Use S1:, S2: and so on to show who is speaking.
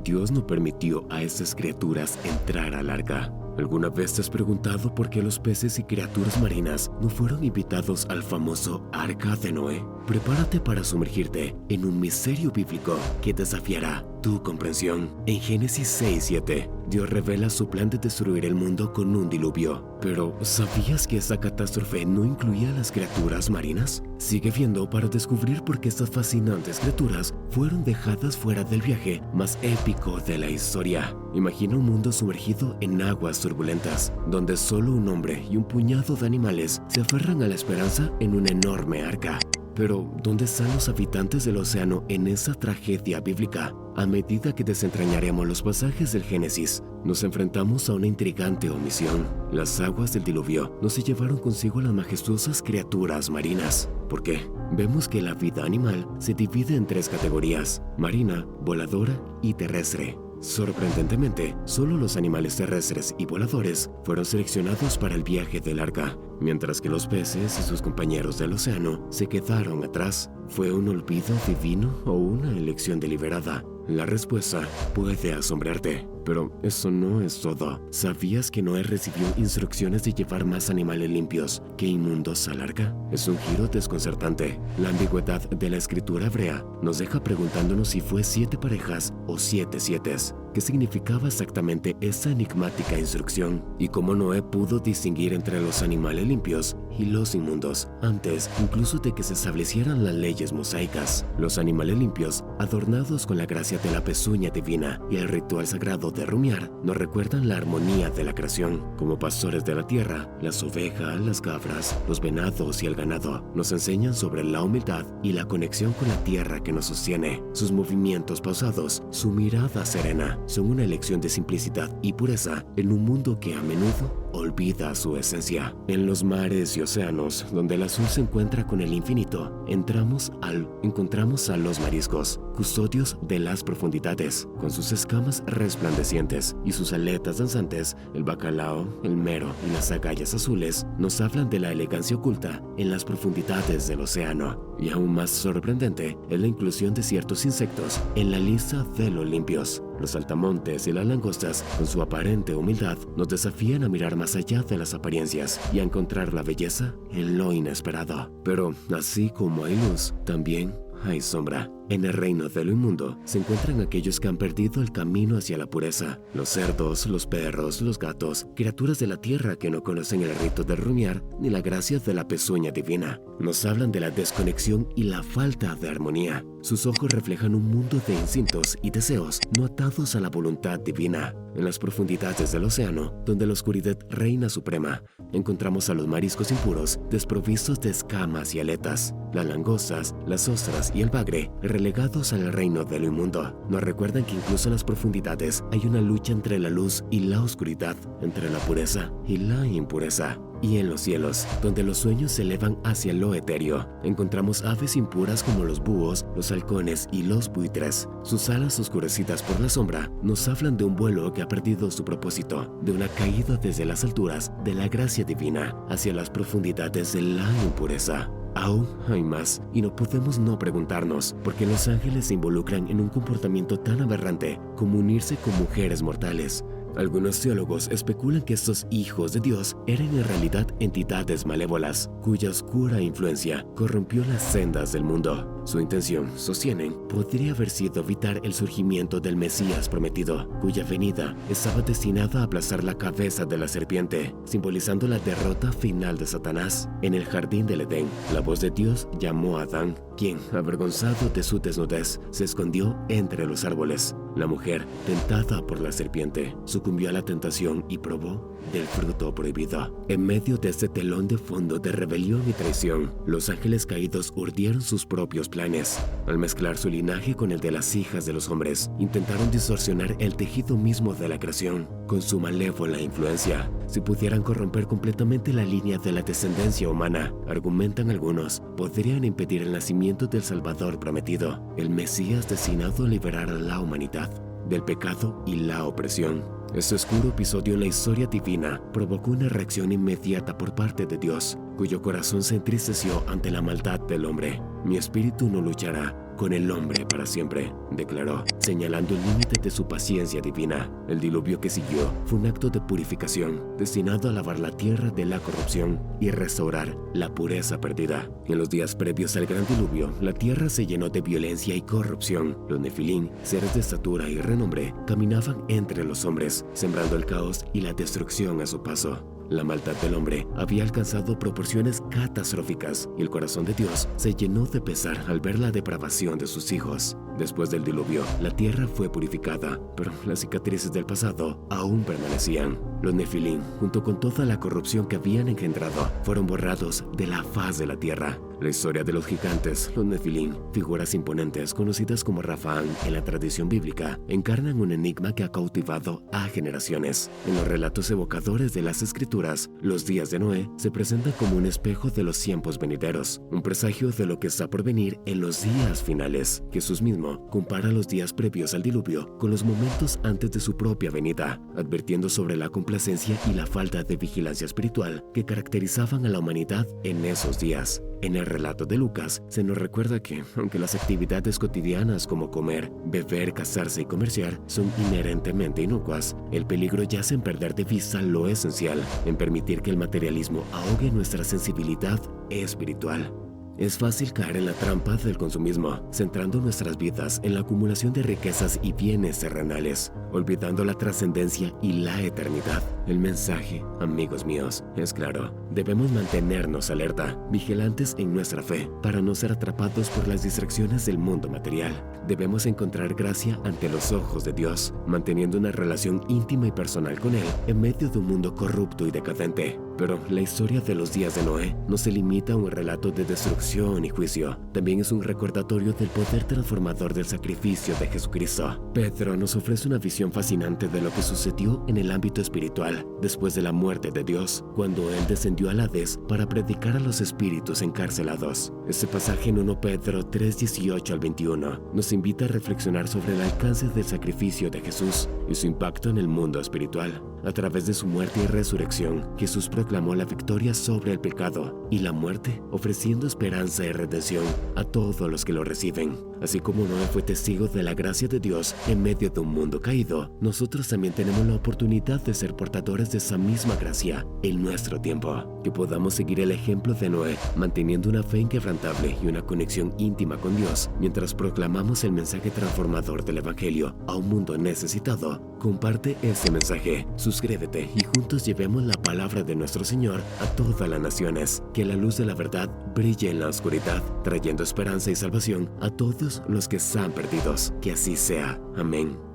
S1: Dios no permitió a esas criaturas entrar al arca. ¿Alguna vez te has preguntado por qué los peces y criaturas marinas no fueron invitados al famoso Arca de Noé? Prepárate para sumergirte en un misterio bíblico que desafiará tu comprensión. En Génesis 6:7, Dios revela su plan de destruir el mundo con un diluvio. Pero, ¿sabías que esa catástrofe no incluía a las criaturas marinas? Sigue viendo para descubrir por qué estas fascinantes criaturas fueron dejadas fuera del viaje más épico de la historia. Imagina un mundo sumergido en aguas turbulentas, donde solo un hombre y un puñado de animales se aferran a la esperanza en una enorme arca. Pero, ¿dónde están los habitantes del océano en esa tragedia bíblica? A medida que desentrañaremos los pasajes del Génesis, nos enfrentamos a una intrigante omisión. Las aguas del diluvio no se llevaron consigo a las majestuosas criaturas marinas. ¿Por qué? Vemos que la vida animal se divide en 3 categorías: marina, voladora y terrestre. Sorprendentemente, solo los animales terrestres y voladores fueron seleccionados para el viaje del arca, mientras que los peces y sus compañeros del océano se quedaron atrás. ¿Fue un olvido divino o una elección deliberada? La respuesta puede asombrarte, pero eso no es todo. ¿Sabías que Noé recibió instrucciones de llevar más animales limpios que inmundos al arca? Es un giro desconcertante. La ambigüedad de la escritura hebrea nos deja preguntándonos si fue 7 parejas o 7 sietes. ¿Qué significaba exactamente esa enigmática instrucción? ¿Y cómo Noé pudo distinguir entre los animales limpios y los inmundos antes incluso de que se establecieran las leyes mosaicas? Los animales limpios, adornados con la gracia de la pezuña divina y el ritual sagrado de rumiar, nos recuerdan la armonía de la creación. Como pastores de la tierra, las ovejas, las cabras, los venados y el ganado nos enseñan sobre la humildad y la conexión con la tierra que nos sostiene. Sus movimientos pausados, su mirada serena, son una elección de simplicidad y pureza en un mundo que a menudo olvida su esencia. En los mares y océanos, donde el azul se encuentra con el infinito, encontramos a los mariscos, custodios de las profundidades, con sus escamas resplandecientes y sus aletas danzantes. El bacalao, el mero y las agallas azules nos hablan de la elegancia oculta en las profundidades del océano. Y aún más sorprendente es la inclusión de ciertos insectos en la lista de los limpios. Los saltamontes y las langostas, con su aparente humildad, nos desafían a mirar más allá de las apariencias y a encontrar la belleza en lo inesperado. Pero así como hay luz, también hay sombra. En el reino de lo inmundo se encuentran aquellos que han perdido el camino hacia la pureza: los cerdos, los perros, los gatos, criaturas de la tierra que no conocen el rito de rumiar ni la gracia de la pezuña divina. Nos hablan de la desconexión y la falta de armonía. Sus ojos reflejan un mundo de instintos y deseos no atados a la voluntad divina. En las profundidades del océano, donde la oscuridad reina suprema, encontramos a los mariscos impuros desprovistos de escamas y aletas. Las langostas, las ostras y el bagre, relegados al reino de lo inmundo, nos recuerdan que incluso en las profundidades hay una lucha entre la luz y la oscuridad, entre la pureza y la impureza. Y en los cielos, donde los sueños se elevan hacia lo etéreo, encontramos aves impuras como los búhos, los halcones y los buitres. Sus alas oscurecidas por la sombra nos hablan de un vuelo que ha perdido su propósito, de una caída desde las alturas de la gracia divina hacia las profundidades de la impureza. Aún hay más, y no podemos no preguntarnos por qué los ángeles se involucran en un comportamiento tan aberrante como unirse con mujeres mortales. Algunos teólogos especulan que estos hijos de Dios eran en realidad entidades malévolas, cuya oscura influencia corrompió las sendas del mundo. Su intención, sostienen, podría haber sido evitar el surgimiento del Mesías prometido, cuya venida estaba destinada a aplastar la cabeza de la serpiente, simbolizando la derrota final de Satanás. En el jardín del Edén, la voz de Dios llamó a Adán, quien, avergonzado de su desnudez, se escondió entre los árboles. La mujer, tentada por la serpiente, sucumbió a la tentación y probó del fruto prohibido. En medio de este telón de fondo de rebelión y traición, los ángeles caídos urdieron sus propios planes. Al mezclar su linaje con el de las hijas de los hombres, intentaron distorsionar el tejido mismo de la creación. Con su malévola influencia, si pudieran corromper completamente la línea de la descendencia humana, argumentan algunos, podrían impedir el nacimiento del Salvador prometido, el Mesías destinado a liberar a la humanidad del pecado y la opresión. Este oscuro episodio en la historia divina provocó una reacción inmediata por parte de Dios, cuyo corazón se entristeció ante la maldad del hombre. Mi espíritu no luchará con el hombre para siempre, declaró, señalando el límite de su paciencia divina. El diluvio que siguió fue un acto de purificación destinado a lavar la tierra de la corrupción y restaurar la pureza perdida. En los días previos al gran diluvio, la tierra se llenó de violencia y corrupción. Los Nefilín, seres de estatura y renombre, caminaban entre los hombres, sembrando el caos y la destrucción a su paso. La maldad del hombre había alcanzado proporciones catastróficas y el corazón de Dios se llenó de pesar al ver la depravación de sus hijos. Después del diluvio, la tierra fue purificada, pero las cicatrices del pasado aún permanecían. Los Nefilín, junto con toda la corrupción que habían engendrado, fueron borrados de la faz de la tierra. La historia de los gigantes, los Nefilín, figuras imponentes conocidas como Rafaán en la tradición bíblica, encarnan un enigma que ha cautivado a generaciones. En los relatos evocadores de las escrituras, los días de Noé se presentan como un espejo de los tiempos venideros, un presagio de lo que está por venir en los días finales. Jesús mismo compara los días previos al diluvio con los momentos antes de su propia venida, advirtiendo sobre la complacencia y la falta de vigilancia espiritual que caracterizaban a la humanidad en esos días. En el relato de Lucas se nos recuerda que, aunque las actividades cotidianas como comer, beber, casarse y comerciar son inherentemente inocuas, el peligro yace en perder de vista lo esencial, en permitir que el materialismo ahogue nuestra sensibilidad espiritual. Es fácil caer en la trampa del consumismo, centrando nuestras vidas en la acumulación de riquezas y bienes terrenales, olvidando la trascendencia y la eternidad. El mensaje, amigos míos, es claro. Debemos mantenernos alerta, vigilantes en nuestra fe, para no ser atrapados por las distracciones del mundo material. Debemos encontrar gracia ante los ojos de Dios, manteniendo una relación íntima y personal con Él en medio de un mundo corrupto y decadente. Pero la historia de los días de Noé no se limita a un relato de destrucción y juicio. También es un recordatorio del poder transformador del sacrificio de Jesucristo. Pedro nos ofrece una visión fascinante de lo que sucedió en el ámbito espiritual después de la muerte de Dios, cuando Él descendió al Hades para predicar a los espíritus encarcelados. Este pasaje en 1 Pedro 3:18 al 21 nos invita a reflexionar sobre el alcance del sacrificio de Jesús y su impacto en el mundo espiritual. A través de su muerte y resurrección, Jesús proclamó la victoria sobre el pecado y la muerte, ofreciendo esperanza y redención a todos los que lo reciben. Así como Noé fue testigo de la gracia de Dios en medio de un mundo caído, nosotros también tenemos la oportunidad de ser portadores de esa misma gracia en nuestro tiempo. Que podamos seguir el ejemplo de Noé, manteniendo una fe inquebrantable y una conexión íntima con Dios, mientras proclamamos el mensaje transformador del Evangelio a un mundo necesitado. Comparte este mensaje, suscríbete y juntos llevemos la palabra de nuestro Señor a todas las naciones. Que la luz de la verdad brille en la oscuridad, trayendo esperanza y salvación a todos los que están perdidos. Que así sea. Amén.